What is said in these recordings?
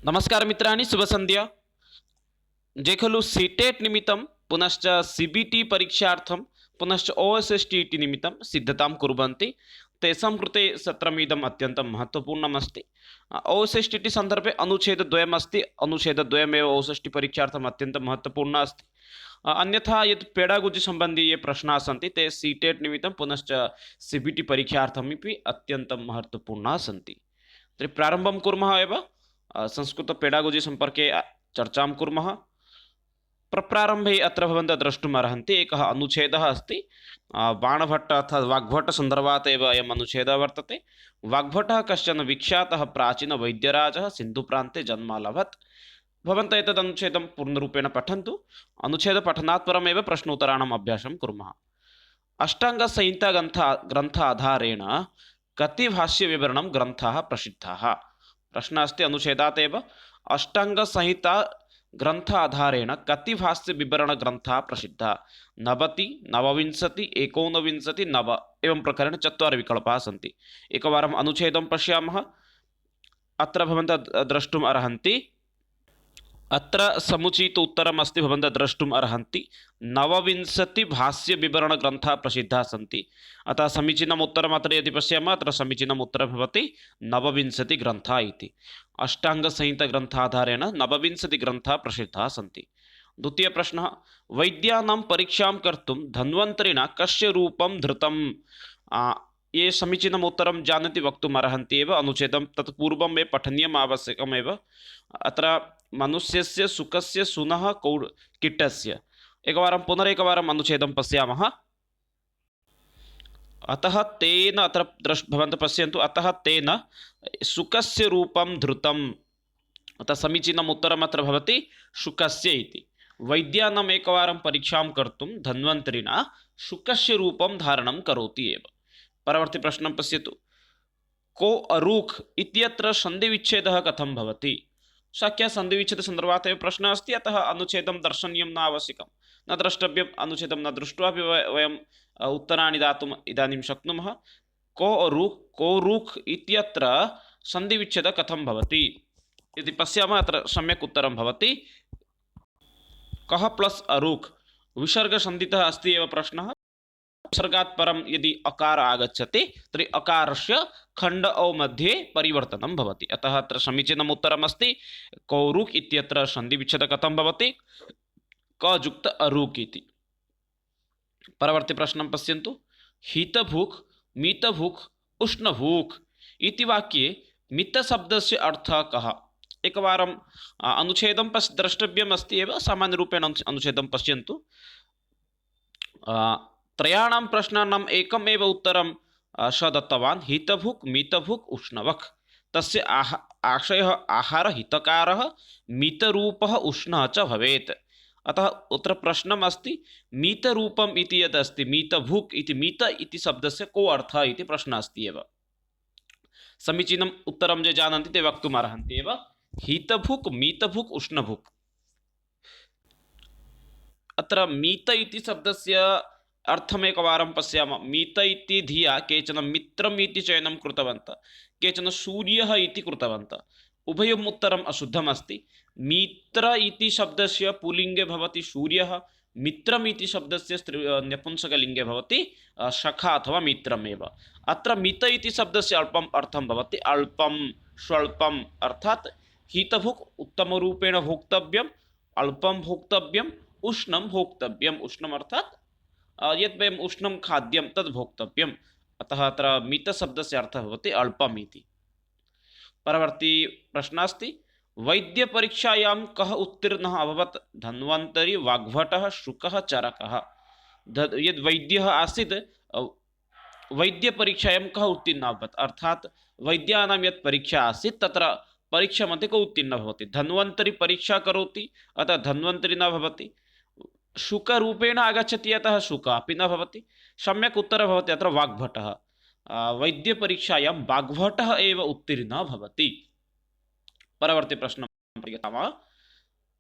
नमस्कार मित्राणि शुभसन्ध्या। जे खलु सीटेट निमित्तं पुनश्च सीबीटी परीक्षार्थं पुनश्च ओएसएसटीटी निमित्तं सिद्धतां कुर्वन्ति तेषां कृते सत्रमिदम् अत्यन्तं महत्त्वपूर्णम् अस्ति। ओएसएसटीटी सन्दर्भे अनुच्छेदद्वयमस्ति। अनुच्छेदद्वयमेव ओएसएसटी परीक्षार्थम् अत्यन्तं महत्त्वपूर्णः अस्ति। अन्यथा यत् पेडागोजि सम्बन्धी ये प्रश्नाः सन्ति ते सीटेट निमित्तं पुनश्च सीबीटी परीक्षार्थमपि अत्यन्तं महत्त्वपूर्णाः सन्ति। तर्हि प्रारम्भं कुर्मः एव। संस्कृत पेडागोजि सम्पर्के चर्चां कुर्मः। प्रारम्भे अत्र भवन्तः द्रष्टुम् अर्हन्ति एकः अनुच्छेदः अस्ति। बाणभट्ट अर्थात् वाग्भट्टसन्दर्भात् एव अयम् अनुच्छेदः वर्तते। वाग्भट्टः कश्चन विख्यातः प्राचीनवैद्यराजः सिन्धुप्रान्ते जन्म अलभत्। भवन्तः एतद् अनुच्छेदं पूर्णरूपेण पठन्तु। अनुच्छेदपठनात् परमेव प्रश्नोत्तराणाम् अभ्यासं कुर्मः। अष्टाङ्गसंहिताग्रन्थाधारेण कति भाष्यविवरणं ग्रन्थाः प्रसिद्धाः? प्रश्न अस्ति अनुच्छेदात् एव। अष्टाङ्गसंहिता ग्रन्थाधारेण कति भाष्यविवरणग्रन्थाः प्रसिद्धाः? 90, 29, 19, 9 एवं प्रकारेण 4 विकल्पाः सन्ति। एकवारम् अनुच्छेदं पश्यामः। अत्र भवन्तः द्रष्टुम् अर्हन्ति। अत्र समुचित उत्तरम् अस्ति। भवन्तः द्रष्टुम् अर्हन्ति 29 भाष्यविवरणग्रन्थाः प्रसिद्धाः सन्ति। अतः समीचीनम् उत्तरम् अत्र यदि पश्यामः अत्र समीचीनम् उत्तरं भवति 29 ग्रन्थाः इति। अष्टाङ्गसंहितग्रन्थाधारेण 29 ग्रन्थाः प्रसिद्धाः सन्ति। द्वितीयप्रश्नः, वैद्यानां परीक्षां कर्तुं धन्वन्तरिणा कस्य रूपं धृतम्? ये समीचीनम् उत्तरं जानन्ति वक्तुम् अर्हन्ति एव। अनुच्छेदं तत् पूर्वम् एव पठनीयम् आवश्यकमेव। अत्र मनुष्यस्य शुकस्य सूनः कीटस्य। एकवारं पुनरेकवारम् अनुच्छेदं पश्यामः। अतः तेन अत्र भवन्तः पश्यन्तु। अतः तेन शुकस्य रूपं धृतम्। अतः समीचीनम् उत्तरम् अत्र भवति शुकस्य इति। वैद्यानाम् एकवारं परीक्षां कर्तुं धन्वन्तरिणा शुकस्य रूपं धारणं करोति एव। परवर्ती प्रश्नं पश्यतु। को अरूख इत्यत्र सन्धिविच्छेदः कथं भवति? शक्य सन्धिविच्छेदसन्दर्भात् एव प्रश्नः अस्ति। अतः अनुच्छेदं दर्शनीयं न आवश्यकं, न द्रष्टव्यम्। अनुच्छेदं न दृष्ट्वापि वयम् उत्तराणि दातुम् इदानीं शक्नुमः। को रूख इत्यत्र सन्धिविच्छेदः कथं भवति इति पश्यामः। अत्र सम्यक् उत्तरं भवति कः प्लस् अरूख। विसर्गसन्धितः अस्ति एव प्रश्नः। विसर्गात् परं यदि अकार आगच्छति तर्हि अकारस्य खण्ड औ मध्ये परिवर्तनं भवति। अतः अत्र समीचीनम् उत्तरम् अस्ति कौरुक् इत्यत्र सन्धिविच्छेदः कथं भवति? कजुक्त अरूक् इति। परवर्ती प्रश्नं पश्यन्तु। हीतभूक्, मीतभूक्, उष्णभूक् इति वाक्ये मितशब्दस्य अर्थः कः? एकवारम् अनुच्छेदं द्रष्टव्यम् अस्ति एव। सामान्यरूपेण अनुच्छेदं पश्यन्तु। त्रयाणां प्रश्नानाम् एकमेव उत्तरं स दत्तवान्। हीतभुक्, मीतभुक्, उष्णवक्। तस्य आशयः आहारहितकारः, मीतरूपः, उष्णः च भवेत्। अतः अत्र प्रश्नम् अस्ति मीतरूपम् इति यद् अस्ति, मीतभुक् इति, मीत इति शब्दस्य को अर्थः इति प्रश्नः अस्ति एव। समीचीनम् उत्तरं ये जानन्ति ते वक्तुम् अर्हन्ति एव। हीतभुक्, मीतभुक्, उष्णभुक्। अत्र मीत इति शब्दस्य अर्थमेकवारं पश्यामः। मीत इति धिया केचन मित्रम् इति चयनं कृतवन्तः, केचन सूर्यः इति कृतवन्तः। उभयम् उत्तरम् अशुद्धम् अस्ति। मित्र इति शब्दस्य पुल्लिङ्गे भवति सूर्यः, मित्रम् इति शब्दस्य नपुंसकलिङ्गे भवति सखा अथवा मित्रमेव। अत्र मित इति शब्दस्य अल्पम् अर्थं भवति अल्पं, स्वल्पम्। अर्थात् हीतभुक् उत्तमरूपेण भोक्तव्यम्, अल्पं भोक्तव्यम्, उष्णं भोक्तव्यम्। उष्णम् अर्थात् यद् वयम् उष्णं खाद्यं तद् भोक्तव्यम्। अतः अत्र मितशब्दस्य अर्थः भवति अल्पम् इति। परवर्ती प्रश्नः अस्ति वैद्यपरीक्षायां कः उत्तीर्णः अभवत्? धन्वन्तरी, वाग्भटः, शुकः, चरकः। यद् वैद्यः आसीत् वैद्यपरीक्षायां कः उत्तीर्णः अभवत्? अर्थात् वैद्यानां यत् परीक्षा आसीत् तत्र परीक्षामध्ये कः उत्तीर्णः भवति? धन्वन्तरी परीक्षा करोति अतः धन्वन्तरी न भवति। शुकरूपेण आगच्छति अतः शुक अपि न भवति। सम्यक् उत्तरः भवति अत्र वाग्भटः। वैद्यपरीक्षायां वाग्भटः एव उत्तीर्णः भवति। परवर्ती प्रश्नं पठयामः।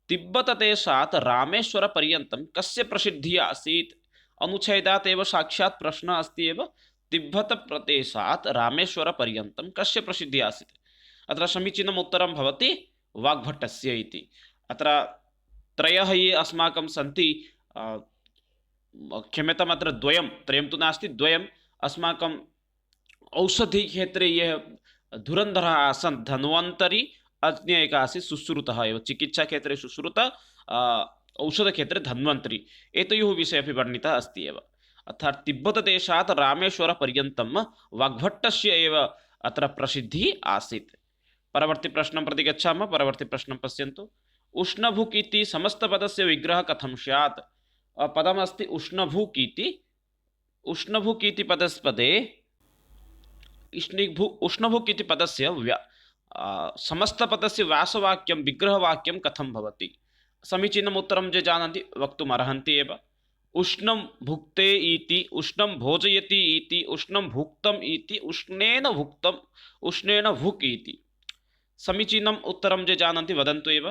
तिब्बतदेशात् रामेश्वरपर्यन्तं कस्य प्रसिद्धिः आसीत्? अनुच्छेदात् एव साक्षात् प्रश्नः अस्ति एव। तिब्बतप्रदेशात् रामेश्वरपर्यन्तं कस्य प्रसिद्धिः आसीत्? अत्र समीचीनम् उत्तरं भवति वाग्भटस्य इति। अत्र त्रयः ये अस्माकं सन्ति, क्षम्यताम्, अत्र द्वयं, त्रयं तु नास्ति, द्वयम् अस्माकं औषधिक्षेत्रे ये धुरन्धरः आसन्, धन्वन्तरी, अन्य एकः आसीत् सुश्रुतः एव, चिकित्साक्षेत्रे सुश्रुत, औषधक्षेत्रे धन्वन्तरी, एतयोः विषये अपि वर्णितः अस्ति एव। अर्थात् तिब्बतदेशात् रामेश्वरपर्यन्तं वाग्भट्टस्य एव अत्र प्रसिद्धिः आसीत्। परवर्ती प्रश्नं प्रति गच्छामः। परवर्ती प्रश्नं पश्यन्तु। उष्णभुक् इति समस्तपदस्य विग्रहः कथं स्यात्? पदमस्ति उष्णभुक् इति। उष्णभुक् इति पदस्पदे उष्णभुक् इति पदस्य समस्तपदस्य व्यासवाक्यं विग्रहवाक्यं कथं भवति? समीचीनम् उत्तरं ये जानन्ति वक्तुम् अर्हन्ति एव। उष्णं भुक्ते इति, उष्णं भोजयति इति, उष्णं भुक्तम् इति, उष्णेन भुक्तम्, उष्णेन भुक् इति। समीचीनम् उत्तरं ये जानन्ति वदन्तु एव।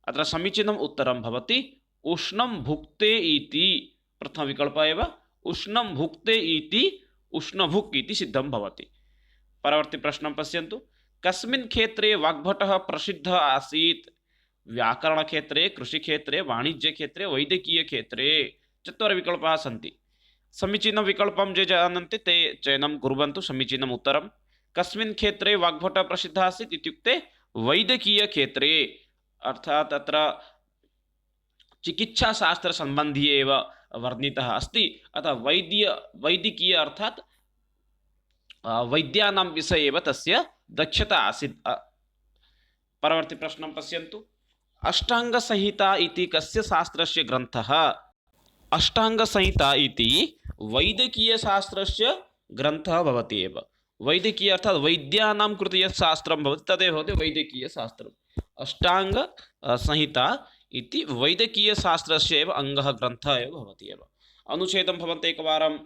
अत्र समीचीनम् उत्तरं भवति उष्णं भुक्ते इति, प्रथमविकल्पः एव। उष्णं भुक्ते इति उष्णभुक् इति सिद्धं भवति। परवर्ती प्रश्नं पश्यन्तु। कस्मिन् क्षेत्रे वाग्भटः प्रसिद्धः आसीत्? व्याकरणक्षेत्रे, कृषिक्षेत्रे, वाणिज्यक्षेत्रे, वैद्यकीयक्षेत्रे। चत्वारविकल्पाः सन्ति। समीचीनं विकल्पं ये जानन्ति ते चयनं कुर्वन्तु। समीचीनम् उत्तरं। कस्मिन् क्षेत्रे वाग्भटः प्रसिद्धः आसीत् इत्युक्ते वैद्यकीयक्षेत्रे, अर्थात् अत्र चिकित्साशास्त्रसम्बन्धी एव वर्णितः अस्ति। अतः वैद्यकीय अर्थात् वैद्यानां विषये एव तस्य दक्षता आसीत्। परवर्ती प्रश्नं पश्यन्तु। अष्टाङ्गसंहिता इति कस्य शास्त्रस्य ग्रन्थः? अष्टाङ्गसंहिता इति वैद्यकीयशास्त्रस्य ग्रन्थः भवति एव। वैद्यकीय अर्थात् वैद्यानां कृते यत् शास्त्रं भवति तदेव भवति वैद्यकीयशास्त्रम्। अष्टाङ्गसंहिता इति वैद्यकीयशास्त्रस्य एव अङ्गः ग्रन्थः एव भवति एव। अनुच्छेदं भवन्तः एकवारं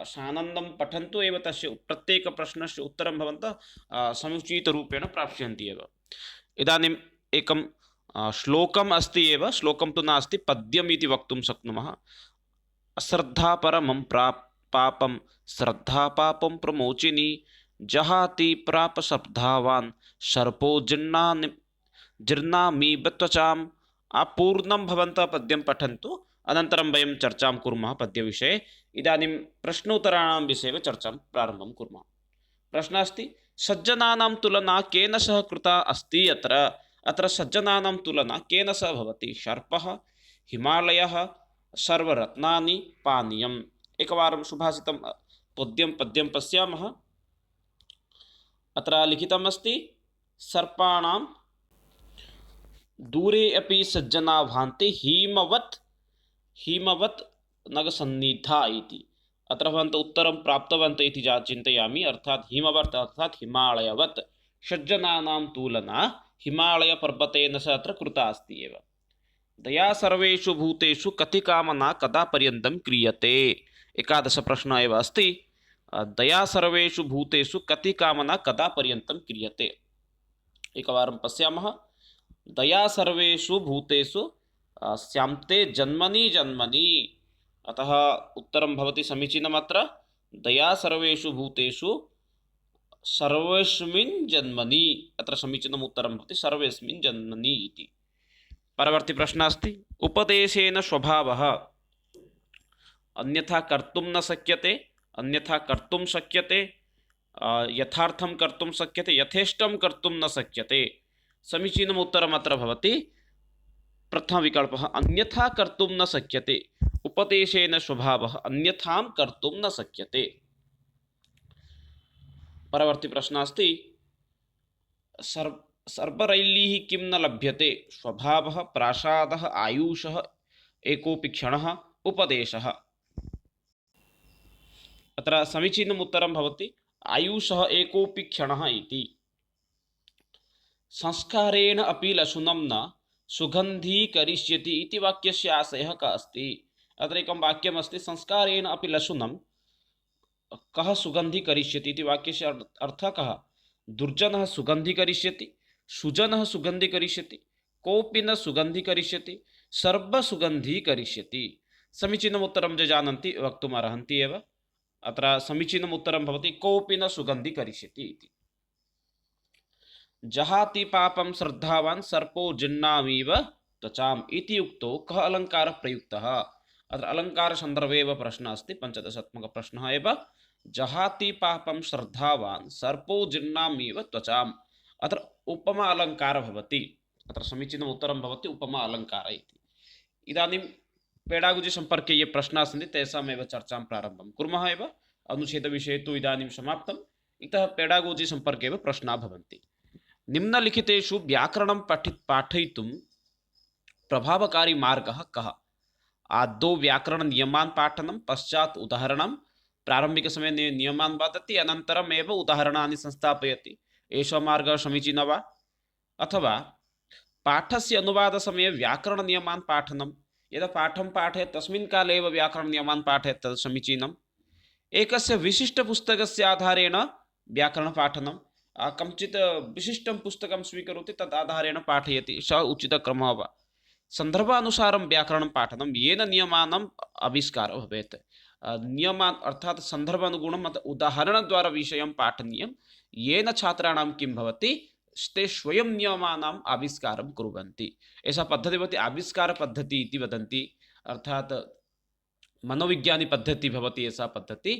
सानन्दं पठन्तु एव, तस्य प्रत्येकप्रश्नस्य उत्तरं भवन्तः समुचितरूपेण प्राप्स्यन्ति एव। इदानीम् एकं श्लोकम् अस्ति एव, श्लोकं तु नास्ति, पद्यम् इति वक्तुं शक्नुमः। अश्रद्धापरमं पापं श्रद्धापापं प्रमोचिनी, जहाति प्रापशब्दावान् सर्पो जीर्णामीव त्वचाम्। अपूर्णं भवन्तः पद्यं पठन्तु, अनन्तरं वयं चर्चां कुर्मः पद्यविषये। इदानीं प्रश्नोत्तराणां विषये चर्चां प्रारम्भं कुर्मः। प्रश्नः अस्ति, सज्जनानां तुलना केन सह कृता अस्ति? अत्र सज्जनानां तुलना केन सह भवति? सर्पः, हिमालयः, सर्वरत्नानि, पानीयम्। एकवारं सुभाषितं पद्यं पश्यामः। अत्र लिखितम् अस्ति, सर्पाणां दूरे अपि सज्जना भान्ति, हिमवत् नगसन्निधा इति। अत्र भवन्तः उत्तरं प्राप्तवन्तः इति चिन्तयामि। अर्थात् हिमवत् अर्थात् हिमालयवत्। सज्जनानां तुलना हिमालयपर्वतेन सह अत्र कृता अस्ति एव। दया सर्वेषु भूतेषु कति कामना कदा पर्यन्तं क्रियते? एकादश प्रश्नः एव अस्ति। दया सर्वेषु भूतेषु कति कामना कदा पर्यन्तं क्रियते? एकवारं पश्यामः। दया सर्वेषु भूतेषु स्याम्ते जन्मनि जन्मनि। अतः उत्तरं भवति समीचीनम्। अत्र दया सर्वेषु भूतेषु सर्वेस्मिन् जन्मनि, अत्र समीचीनम् उत्तरं भवति सर्वेस्मिन् जन्मनि इति। परवर्ती प्रश्नः अस्ति, उपदेशेन स्वभावः अन्यथा कर्तुं न शक्यते, अन्यथा कर्तुं शक्यते, यथार्थं कर्तुं शक्यते, यथेष्टं कर्तुं न शक्यते। समीचीनम् उत्तरम् अत्र भवति प्रथमविकल्पः, अन्यथा कर्तुं न शक्यते। उपदेशेन स्वभावः अन्यथां कर्तुं न शक्यते। परवर्ती प्रश्नः अस्ति, सर्वरैल्यैः किं न लभ्यते? स्वभावः, प्रासादः, आयुषः, एकोऽपि क्षणः, उपदेशः। अत्र समीचीनम् उत्तरं भवति आयुषः, एकोऽपि क्षणः इति। संस्कारेण अपि लशुनं न सुगन्धीकरिष्यति इति वाक्यस्य आशयः कः अस्ति? अत्र एकं वाक्यमस्ति, संस्कारेण अपि लशुनं कः सुगन्धीकरिष्यति इति वाक्यस्य अर्थः कः? दुर्जनः सुगन्धीकरिष्यति, सुजनः सुगन्धीकरिष्यति, कोऽपि न सुगन्धीकरिष्यति, सर्वसुगन्धीकरिष्यति। समीचीनम् उत्तरं ये जानन्ति वक्तुम् अर्हन्ति एव। अत्र समीचीनम् उत्तरं भवति कोऽपि न सुगन्धीकरिष्यति इति। जहाति पापं श्रद्धावान् सर्पो जिन्नामीव त्वचाम् इति उक्तो कः अलङ्कारः प्रयुक्तः? अत्र अलङ्कारसन्दर्भे एव प्रश्नः अस्ति, पञ्चदशात्मकप्रश्नः एव। जहाति पापं श्रद्धावान् सर्पो जिन्नामीव त्वचाम्। अत्र उपमा अलङ्कारः भवति। अत्र समीचीनम् उत्तरं भवति उपमा अलङ्कारः इति। इदानीं पेडागुजि सम्पर्के ये प्रश्नाः सन्ति तेषामेव चर्चां प्रारम्भं कुर्मः एव। अनुच्छेदविषये तु इदानीं समाप्तम्। इतः पेडागोजि सम्पर्के एव प्रश्नाः भवन्ति। निम्नलिखितेषु व्याकरणं पाठयितुं प्रभावकारी मार्गः कः? आदौ व्याकरणनियमान् पाठनं, पश्चात् उदाहरणं। प्रारम्भिकसमये नियमान् वदति, अनन्तरम् एव उदाहरणानि संस्थापयति। एषः मार्गः समीचीनः वा? अथवा पाठस्य अनुवादसमये व्याकरणनियमान् पाठनं, यदा पाठं पाठयेत् तस्मिन् काले एव व्याकरणनियमान् पाठयेत् तद् समीचीनम्। एकस्य विशिष्टपुस्तकस्य आधारेण व्याकरणपाठनं, कञ्चित् विशिष्टं पुस्तकं स्वीकरोति तद् आधारेण पाठयति, सः उचितक्रमः वा? सन्दर्भानुसारं व्याकरणं पाठनं, येन नियमानाम् आविष्कारः भवेत्। नियमान् अर्थात् सन्दर्भानुगुणम् उदाहरणद्वारा विषयं पाठनीयं, येन छात्राणां किं भवति, ते स्वयं नियमानाम् आविष्कारं कुर्वन्ति। एषा पद्धतिः भवति आविष्कारपद्धतिः इति वदन्ति, अर्थात् मनोविज्ञानिपद्धतिः भवति एषा पद्धतिः।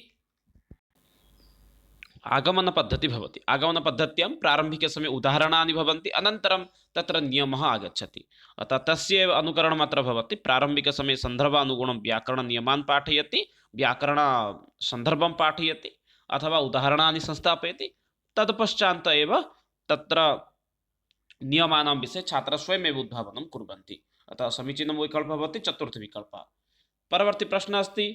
आगमनपद्धतिः भवति। आगमनपद्धत्यां प्रारम्भिकसमये उदाहरणानि भवन्ति, अनन्तरं तत्र नियमः आगच्छति। अतः तस्य एव अनुकरणम् अत्र भवति। प्रारम्भिकसमये सन्दर्भानुगुणं व्याकरणनियमान् पाठयति, व्याकरणसन्दर्भं पाठयति, अथवा उदाहरणानि संस्थापयति। तत्पश्चात् एव तत्र नियमानां विषये छात्राः स्वयमेव उद्भावनं कुर्वन्ति। अतः समीचीनं विकल्पः भवति चतुर्थविकल्पः। परवर्ती प्रश्नः अस्ति,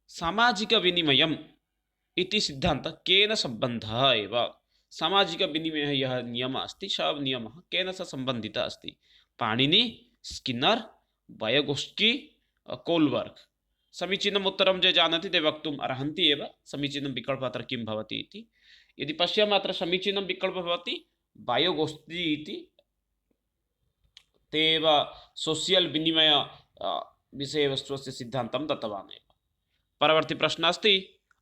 सामाजिकविनिमयम् इति सिद्धान्तः केन सम्बद्धः एव? सामाजिकविनिमयः यः नियमः अस्ति, सः नियमः केन सह सम्बन्धितः अस्ति? पाणिनि, स्किन्नर्, वयगोस्की, कोल्बर्ग्। समीचीनम् उत्तरं ये जानन्ति ते वक्तुम् अर्हन्ति एव। समीचीनं विकल्पः अत्र किं भवति इति यदि पश्यामः, अत्र समीचीनं विकल्पः भवति वयगोस्की इति। ते एव सोशियल् विनिमय विषये एव स्वस्य सिद्धान्तं दत्तवान् एव। परवर्ती प्रश्नः अस्ति,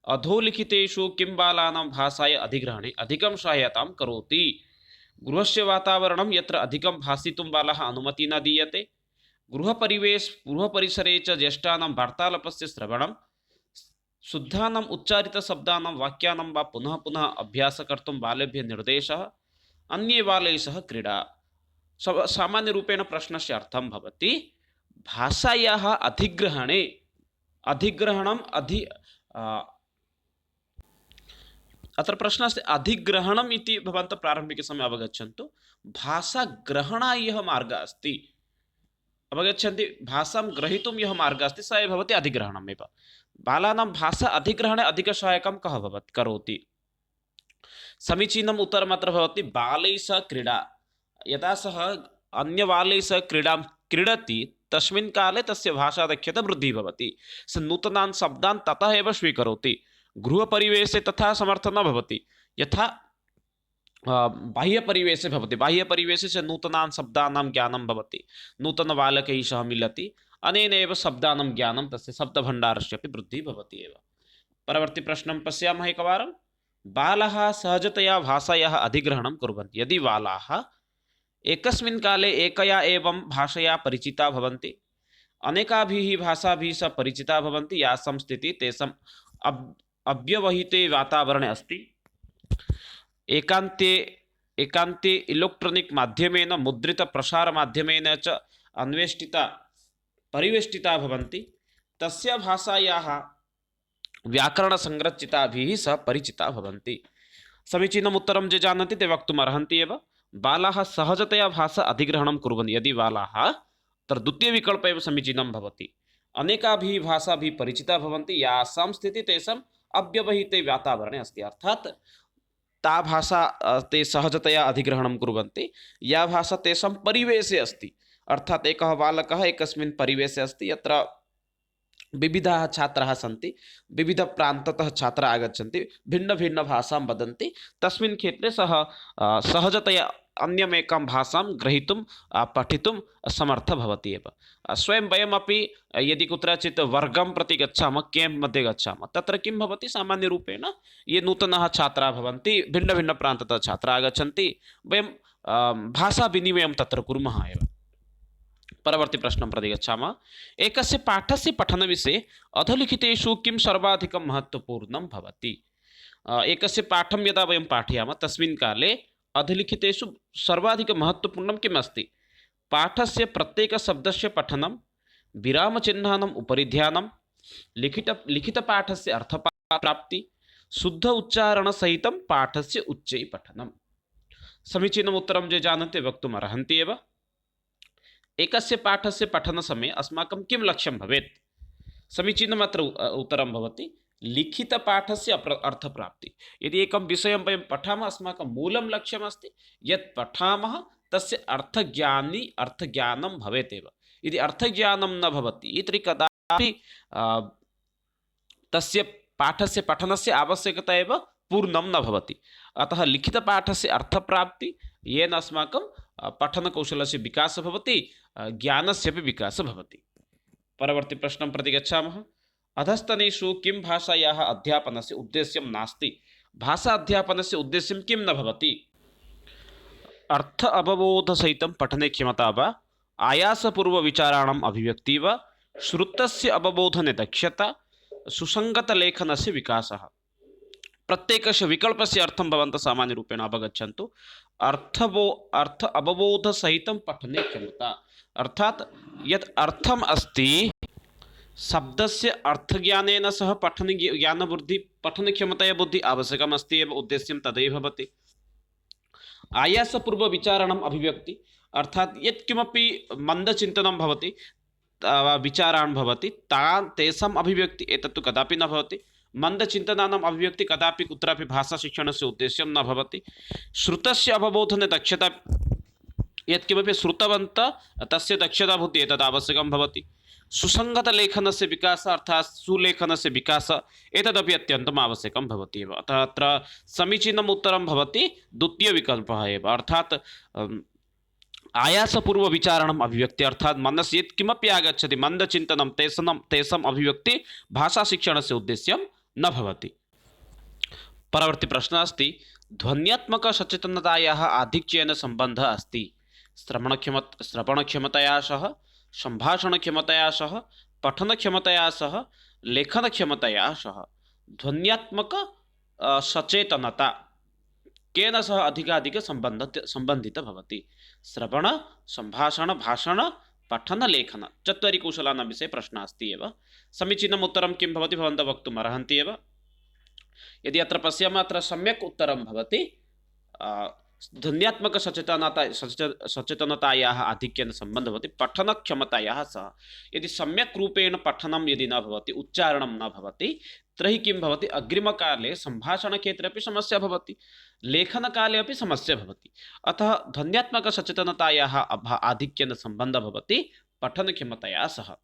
अधोलिखितेषु किं बालानां भाषायै अधिग्रहणे अधिकं सहायतां करोति? गृहस्य वातावरणं यत्र अधिकं भाषितुं बालः अनुमतिः न दीयते, गृहपरिसरे च ज्येष्ठानां वार्तालापस्य श्रवणं, शुद्धानाम् उच्चारितशब्दानां वाक्यानां वा पुनः पुनः अभ्यासः कर्तुं बालेभ्यः निर्देशः, अन्ये बालैः सह क्रीडा। सामान्यरूपेण प्रश्नस्य अर्थं भवति भाषायाः अधिग्रहणे, अधिग्रहणम् अत्र प्रश्नः अस्ति अधिग्रहणम् इति भवन्तः प्रारम्भिकसमये अवगच्छन्तु। भाषाग्रहणाय यः मार्गः अस्ति, अवगच्छन्ति, भाषां ग्रहीतुं यः मार्गः अस्ति सः एव भवति अधिग्रहणमेव। बालानां भाषा अधिग्रहणे अधिकसहायकं कः करोति? समीचीनम् उत्तरम् अत्र भवति बालैः सह क्रीडा। यदा सः अन्यबालैः सह क्रीडति तस्मिन् काले तस्य भाषादक्षता वृद्धिः भवति। सः नूतनान् शब्दान् ततः एव स्वीकरोति। गृहपरिवेशे तथा समर्थः न भवति यथा बाह्यपरिवेशे भवति। बाह्यपरिवेशे च नूतनान् शब्दानां ज्ञानं भवति, नूतनबालकैः सह मिलति, अनेन एव शब्दानां ज्ञानं, तस्य शब्दभण्डारस्य अपि वृद्धिः भवति एव। परवर्ती प्रश्नं पश्यामः एकवारं। बालाः सहजतया भाषायाः अधिग्रहणं कुर्वन्ति। यदि बालाः एकस्मिन् काले एकया एवं भाषया परिचिता भवन्ति, अनेकाभिः भाषाभिः सह परिचिता भवन्ति, यासां स्थितिः तेषाम् अव्यवहिते वातावरणे अस्ति, एकान्ते इलेक्ट्रानिक् माध्यमेन मुद्रितप्रसारमाध्यमेन च अन्वेष्टिता परिवेष्टिता भवन्ति, तस्य भाषायाः व्याकरणसंरचिताभिः सह परिचिता भवन्ति। समीचीनम् उत्तरं ये जानन्ति ते वक्तुम् अर्हन्ति एव। बालाः सहजतया भाषा अधिग्रहणं कुर्वन्ति। यदि बालाः, तर्हि द्वितीयविकल्पः एव समीचीनं भवति। अनेकाभिः भाषाभिः परिचिता भवन्ति, यासां स्थितिः तेषाम् अव्यवहिते वातावरणे अस्ति, अर्थात् ता भाषा ते सहजतया अधिग्रहणं कुर्वन्ति या भाषा तेषां परिवेशे अस्ति, अर्थात् एकः बालकः एकस्मिन् परिवेशे अस्ति यत्र विविधाः छात्राः सन्ति, विविधप्रान्ततः छात्राः आगच्छन्ति, भिन्नभिन्नभाषां वदन्ति, तस्मिन् क्षेत्रे सः सहजतया अन्यमेकां भाषां ग्रहीतुं पठितुं समर्थः भवति एव। स्वयं वयमपि यदि कुत्रचित् वर्गं प्रति गच्छामः, केम्प् मध्ये गच्छामः, तत्र किं भवति, सामान्यरूपेण ये नूतनाः छात्राः भवन्ति, भिन्नभिन्नप्रान्ततः छात्राः आगच्छन्ति, वयं भाषाविनिमयं तत्र कुर्मः एव। परवर्ती प्रश्नं प्रति गच्छामः। एकस्य पाठस्य पठनविषये अधोलिखितेषु किं सर्वाधिकं महत्त्वपूर्णं भवति? एकस्य पाठं यदा वयं पाठयामः तस्मिन् काले अधोलिखितेषु सर्वाधिकं महत्त्वपूर्णं किम् अस्ति? पाठस्य प्रत्येकशब्दस्य पठनं, विरामचिह्नानाम् उपरि ध्यानं, लिखितपाठस्य अर्थप्राप्ति, शुद्ध उच्चारणसहितं पाठस्य उच्चैः पठनं। समीचीनम् उत्तरं ये जानन्ति वक्तुम् अर्हन्ति एव। एकस्य पाठस्य पठनसमये अस्माकं किं लक्ष्यं भवेत्? समीचीनम् अत्र उत्तरं भवति लिखितपाठस्य अर्थप्राप्ति। यदि एकं विषयं वयं पठामः, अस्माकं मूलं लक्ष्यमस्ति यत् पठामः तस्य अर्थज्ञानं भवेत् एव। यदि अर्थज्ञानं न भवति तर्हि कदापि तस्य पाठस्य पठनस्य आवश्यकता एव पूर्णं न भवति। अतः लिखितपाठस्य अर्थप्राप्ति, येन अस्माकं पठनकौशलस्य विकासः भवति, ज्ञानस्यपि विकासः भवति। परवर्ती प्रश्नं प्रति गच्छामः। अधस्तनेषु किं भाषायाः अध्यापनस्य उद्देश्यं नास्ति? भाषा अध्यापनस्य उद्देश्यं किं न भवति? अर्थ अवबोधसहितं पठने क्षमता वा, आयासपूर्वविचाराणाम् अभिव्यक्ति वा, श्रुतस्य अवबोधने दक्षता, सुसङ्गतलेखनस्य विकासः। प्रत्येकस्य विकल्पस्य अर्थं भवन्तः सामान्यरूपेण अवगच्छन्तु। अर्थ अवबोधसहितं पठने क्षमता, अर्थात् यत् अर्थम् अस्ति शब्दस्य अर्थज्ञानेन सह पठनक्षमतया बुद्धि आवश्यकम् अस्ति एव, उद्देश्यं तदैव भवति। आयासपूर्वविचारणम् अभिव्यक्ति, अर्थात् यत्किमपि मन्दचिन्तनं भवति, विचारान् भवति, तेषाम् अभिव्यक्ति एतत्तु कदापि न भवति। मन्दचिन्तनानाम् अभिव्यक्ति कदापि कुत्रापि भाषाशिक्षणस्य उद्देश्यं न भवति। श्रुतस्य अवबोधने दक्षता, यत्किमपि श्रुतवन्तः तस्य दक्षता बुद्धिः एतद् आवश्यकं भवति। सुसङ्गतलेखनस्य विकासः, अर्थात् सुलेखनस्य विकासः, एतदपि अत्यन्तम् आवश्यकं भवति एव। अतः अत्र समीचीनम् उत्तरं भवति द्वितीयविकल्पः एव, अर्थात् आयासपूर्वविचारणम् अभिव्यक्ति, अर्थात् मनसि यत्किमपि आगच्छति मन्दचिन्तनं तेषाम् अभिव्यक्ति भाषाशिक्षणस्य उद्देश्यं न भवति। परवर्ती प्रश्नः अस्ति ध्वन्यात्मकसचेतनतायाः आधिक्येन सम्बन्धः अस्ति श्रवणक्षमतया सह, सम्भाषणक्षमतया सह, पठनक्षमतया सह, लेखनक्षमतया सह। ध्वन्यात्मक सचेतनता केन सह अधिकाधिक सम्बन्धिता भवति? श्रवण, सम्भाषण, भाषण, पठन, लेखन, चत्वारि कौशलानां विषये प्रश्नः अस्ति एव। समीचीनम् उत्तरं किं भवति भवन्तः वक्तुम् अर्हन्ति एव। यदि अत्र पश्यामः, अत्र सम्यक् उत्तरं भवति ध्वन्यात्मकसचेतनतायाः आधिक्येन सम्बन्धः भवति पठनक्षमतायाः सह। यदि सम्यक् रूपेण पठनं यदि न भवति, उच्चारणं न भवति, तर्हि किं भवति, अग्रिमकाले सम्भाषणक्षेत्रे अपि समस्या भवति, लेखनकाले अपि समस्या भवति। अतः ध्वन्यात्मकसचेतनतायाः आधिक्येन सम्बन्धः भवति पठनक्षमतया सह।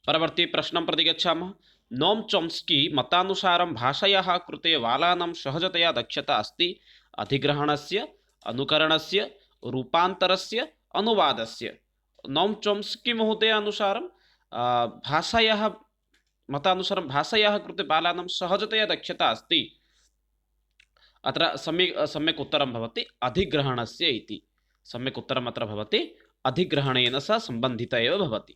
परवर्ती प्रश्नं प्रति गच्छामः। नोम चॉम्स्की मतानुसारं भाषायाः कृते बालानां सहजतया दक्षता अस्ति अधिग्रहणस्य, अनुकरणस्य, रूपान्तरस्य, अनुवादस्य। नोम चॉम्स्की महोदय अनुसारं मतानुसारं भाषायाः कृते बालानां सहजतया दक्षता अस्ति। अत्र सम्यक् उत्तरं भवति अधिग्रहणस्य इति। सम्यक् उत्तरम् अत्र भवति अधिग्रहणेन सह सम्बन्धिता एव भवति।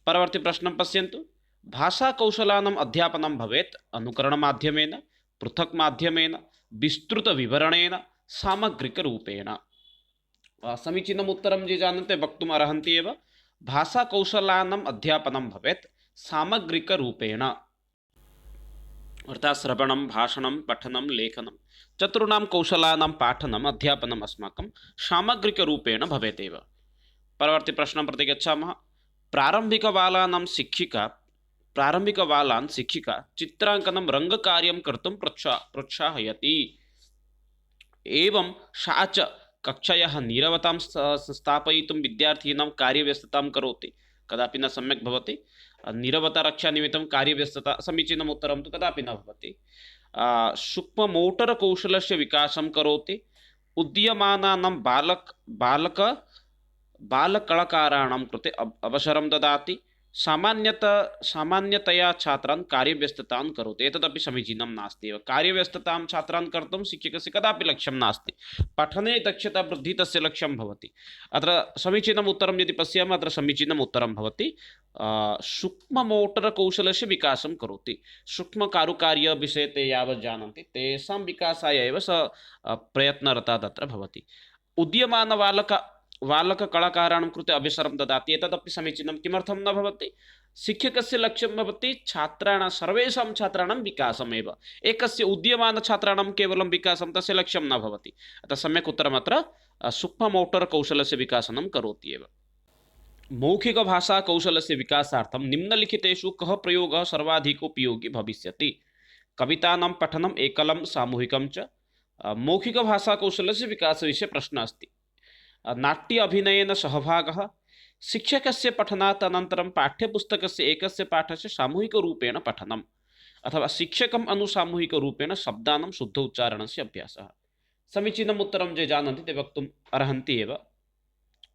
परवर्ती प्रश्नं पश्यन्तु। भाषाकौशलानाम् अध्यापनं भवेत् अनुकरणमाध्यमेन, पृथक् माध्यमेन, विस्तृतविवरणेन, सामग्रिकरूपेण। समीचीनम् उत्तरं ये जानन्ति वक्तुम् अर्हन्ति एव। भाषाकौशलानाम् अध्यापनं भवेत् सामग्रिकरूपेण, अर्थात् श्रवणं, भाषणं, पठनं, लेखनं, चतुर्णां कौशलानां पाठनम् अध्यापनम् अस्माकं सामग्रिकरूपेण भवेत् एव। परवर्ती प्रश्नं प्रति गच्छामः। प्रारम्भिकबालान् शिक्षिका चित्राङ्कनं रङ्गकार्यं कर्तुं प्रोत्साहयति। एवं सा च कक्षायाः नीरवतां स्थापयितुं विद्यार्थिनां कार्यव्यस्ततां करोति। कदापि न सम्यक् भवति। नीरवतारक्षानिमित्तं कार्यव्यस्तता, समीचीनम् उत्तरं तु कदापि न भवति। सूक्ष्ममोटरकौशलस्य विकासं करोति। उद्यमानानां बालकलाकाराणां कृते अवसरं ददाति। सामान्यतया छात्रान् कार्यव्यस्ततां करोति। एतदपि समीचीनं नास्ति एव। कार्यव्यस्ततां छात्रान् कर्तुं शिक्षकस्य कदापि लक्ष्यं नास्ति। पठने दक्षता वृद्धिः तस्य लक्ष्यं भवति। अत्र समीचीनम् उत्तरं यदि पश्यामः, अत्र समीचीनम् उत्तरं भवति सूक्ष्ममोटरकौशलस्य विकासं करोति। सूक्ष्मकारुकार्यविषये ते यावत् जानन्ति तेषां विकासाय एव सः प्रयत्नरतः तत्र भवति। बालककलाकाराणां कृते अवसरं ददाति। एतदपि समीचीनं। किमर्थं न भवति? शिक्षकस्य लक्ष्यं भवति छात्राणां, सर्वेषां छात्राणां विकासमेव। एकस्य उद्यमानछात्राणां केवलं विकासं तस्य लक्ष्यं न भवति। अतः सम्यक् उत्तरमत्र सूक्ष्ममोटरकौशलस्य विकासनं करोति एव। मौखिकभाषाकौशलस्य विकासार्थं निम्नलिखितेषु कः प्रयोगः सर्वाधिकोपयोगी भविष्यति? कवितानां पठनम्, एकलं, सामूहिकं च। मौखिकभाषाकौशलस्य विकासविषये प्रश्नः अस्ति। नाट्य अभिनयेन सहभागः, शिक्षकस्य पठनात् अनन्तरं पाठ्यपुस्तकस्य एकस्य पाठस्य सामूहिकरूपेण पठनम्, अथवा शिक्षकम् अनुसामूहिकरूपेण शब्दानां शुद्ध उच्चारणस्य अभ्यासः। समीचीनम् उत्तरं ये जानन्ति ते वक्तुम् अर्हन्ति एव।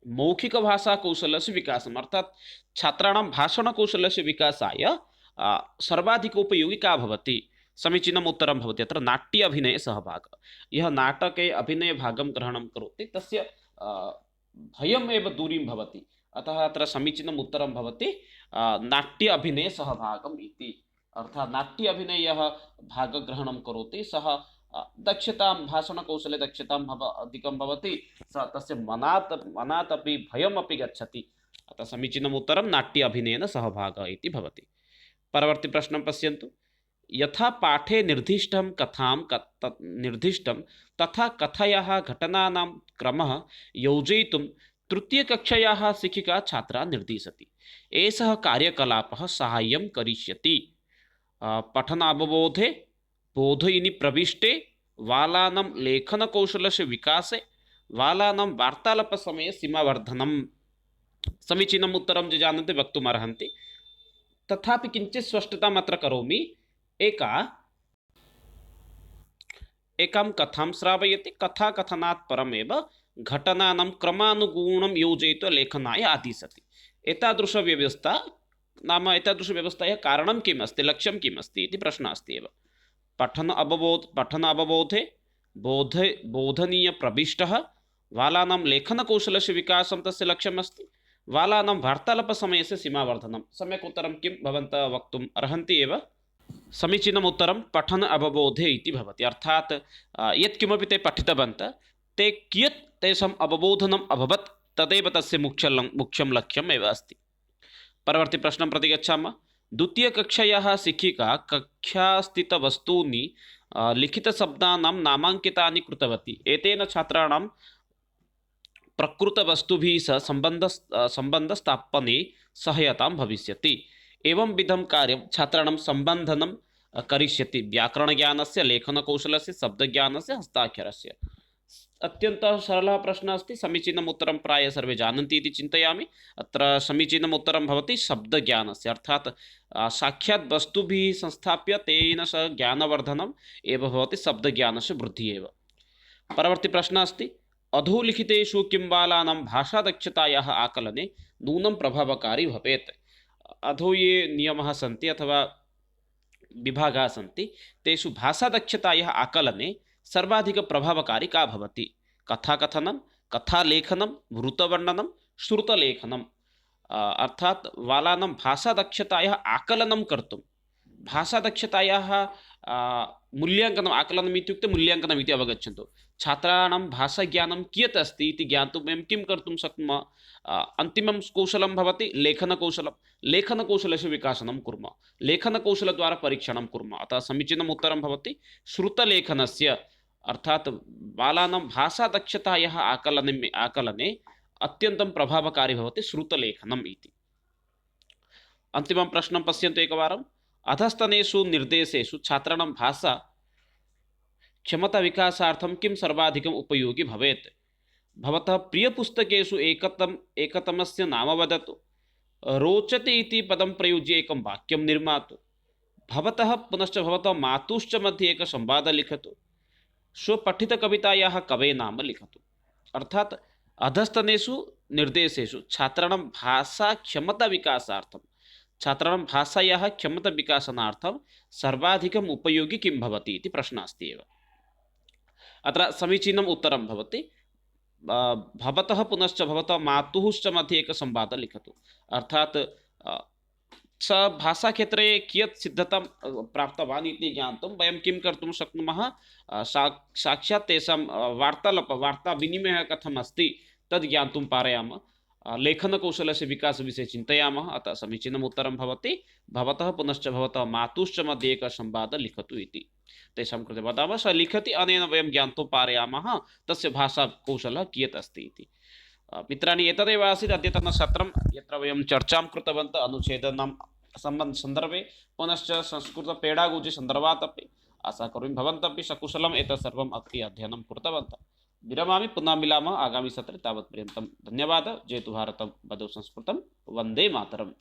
मौखिकभाषाकौशलस्य विकासम् अर्थात् छात्राणां भाषणकौशलस्य विकासाय सर्वाधिकोपयोगी का भवति? समीचीनम् उत्तरं भवति अत्र नाट्य अभिनये सहभागः। यः नाटके अभिनयभागं ग्रहणं करोति तस्य भयम् एव दूरीं भवति। अतः अत्र समीचीनम् उत्तरं भवति नाट्य अभिनये सहभागम् इति। अर्थात् नाट्य अभिनये यः भागग्रहणं करोति सः दक्षतां, भाषणकौशले दक्षतां अधिकं भवति, सः तस्य मनात् अपि भयमपि गच्छति। अतः समीचीनम् उत्तरं नाट्य अभिनयेन सहभागः इति भवति। परवर्ती प्रश्नं पश्यन्तु। यथा पाठे निर्दिष्टं तथा कथायाः घटनानां क्रमः योजयितुं तृतीयकक्षायाः शिक्षिका छात्रान् निर्दिशति। एषः कार्यकलापः साहाय्यं करिष्यति पठनावबोधे, बोधयिनी प्रविष्टे, बालानां लेखनकौशलस्य विकासे, बालानां वार्तालापसमये सीमावर्धनम्। समीचीनम् उत्तरं ये जानन्ति वक्तुम् अर्हन्ति। तथापि किञ्चित् स्पष्टताम् अत्र करोमि। एकां कथां श्रावयति, कथाकथनात् परमेव घटनानां क्रमानुगुणं योजयित्वा लेखनाय आदिशति। एतादृशव्यवस्था नाम एतादृशव्यवस्थायाः कारणं किम् अस्ति, लक्ष्यं किम् अस्ति इति प्रश्नः अस्ति एव। पठन अवबोधे बोधनीयप्रविष्टः, बालानां लेखनकौशलस्य विकासं तस्य लक्ष्यमस्ति, बालानां वार्तालापसमयस्य सीमावर्धनं। सम्यक् उत्तरं किं भवन्तः वक्तुम् अर्हन्ति एव। समीचीनम् उत्तरं पठन अवबोधे इति भवति। अर्थात् यत्किमपि ते पठितवन्तः ते कियत् तेषाम् अवबोधनम् अभवत् तदेव तस्य मुख्यं लक्ष्यम् एव अस्ति। परवर्ती प्रश्नं प्रति गच्छामः। द्वितीयकक्षायाः शिक्षिका कक्षास्थितवस्तूनि लिखितशब्दानां नामाङ्कितानि कृतवती। एतेन छात्राणां प्रकृतवस्तुभिः सह सम्बन्धस्थापने सहायतां भविष्यति। एवं विधं कार्यं छात्राणां सम्बन्धनं करिष्यति व्याकरणज्ञानस्य, लेखनकौशलस्य, शब्दज्ञानस्य, हस्ताक्षरस्य। अत्यन्तः सरलः प्रश्नः अस्ति। समीचीनम् उत्तरं प्रायः सर्वे जानन्ति इति चिन्तयामि। अत्र समीचीनम् उत्तरं भवति शब्दज्ञानस्य। अर्थात् साक्षात् वस्तुभिः संस्थाप्य तेन सह ज्ञानवर्धनम् एव भवति, शब्दज्ञानस्य वृद्धिः एव। परवर्ती प्रश्नः अस्ति। अधोलिखितेषु किं बालानां भाषादक्षतायाः आकलने नूनं प्रभावकारी भवेत्? अधो ये नियमाः सन्ति अथवा विभागाः सन्ति तेषु भाषादक्षतायाः आकलने सर्वाधिकप्रभावकारी का भवति? कथाकथनं, कथालेखनं, वृत्तवर्णनं, श्रुतलेखनम्। अर्थात् बालानां भाषादक्षतायाः आकलनं कर्तुं, भाषादक्षतायाः मूल्याङ्कनम्, आकलनम् इत्युक्ते मूल्याङ्कनम् इति अवगच्छन्तु। छात्राणां भाषाज्ञानं कियत् अस्ति इति ज्ञातुं वयं किं कर्तुं शक्नुमः? अन्तिमं कौशलं भवति लेखनकौशलं। लेखनकौशलस्य विकासनं कुर्मः, लेखनकौशलद्वारा परीक्षणं कुर्मः। अतः समीचीनम् उत्तरं भवति श्रुतलेखनस्य। अर्थात् बालानां भाषादक्षतायाः आकलने अत्यन्तं प्रभावकारी भवति श्रुतलेखनम् इति। अन्तिमं प्रश्नं पश्यन्तु एकवारम्। अधस्तनेषु निर्देशेषु छात्राणां भाषा क्षमता विकासार्थं किं सर्वाधिकम् उपयोगी भवेत्? भवतः प्रियपुस्तकेषु एकतमस्य नाम वदतु। रोचते इति पदं प्रयुज्य एकं वाक्यं निर्मातु। भवतः पुनश्च भवतः मातुश्च मध्ये एकं संवादं लिखतु। स्वपठितकवितायाः कवेः नाम लिखतु। अर्थात् अधस्तनेषु निर्देशेषु छात्राणां भाषाक्षमताविकासार्थं छात्राणां भाषायाः क्षमताविकासनार्थं सर्वाधिकम् उपयोगी किं भवति इति प्रश्नः अस्ति एव। अत्र समीचीनम् उत्तरं भवति भवतः पुनश्च भवतः मातुश्च मध्ये एकः संवादः लिखतु। अर्थात् स भाषाक्षेत्रे कियत् सिद्धतां प्राप्तवान् इति ज्ञातुं वयं किं कर्तुं शक्नुमः, साक्षात् तेषां वार्ताविनिमयः कथम् अस्ति तद् ज्ञातुं पारयामः। लेखनकौशलस्य विकासविषये चिन्तयामः। अतः समीचीनम् उत्तरं भवति भवतः पुनश्च भवतः मातुश्च मध्ये एकः संवादः लिखतु इति तेषां कृते वदामः। सः लिखति, अनेन वयं ज्ञातुं पारयामः तस्य भाषाकौशलः कियत् अस्ति इति। मित्राणि, एतदेव आसीत् अद्यतनसत्रं, यत्र वयं चर्चां कृतवन्तः अनुच्छेदानां सन्दर्भे पुनश्च संस्कृतपेडागोजी सन्दर्भात् अपि। आशा करोमि भवन्तः अपि सकुशलम् एतत् सर्वम् अग्रे अध्ययनं कृतवन्तः। विरमामि, पुनः मिलामः आगामि सत्रे। तावत्पर्यन्तं धन्यवादः। जयतु भारतं, वदतु संस्कृतं, वन्दे मातरम्।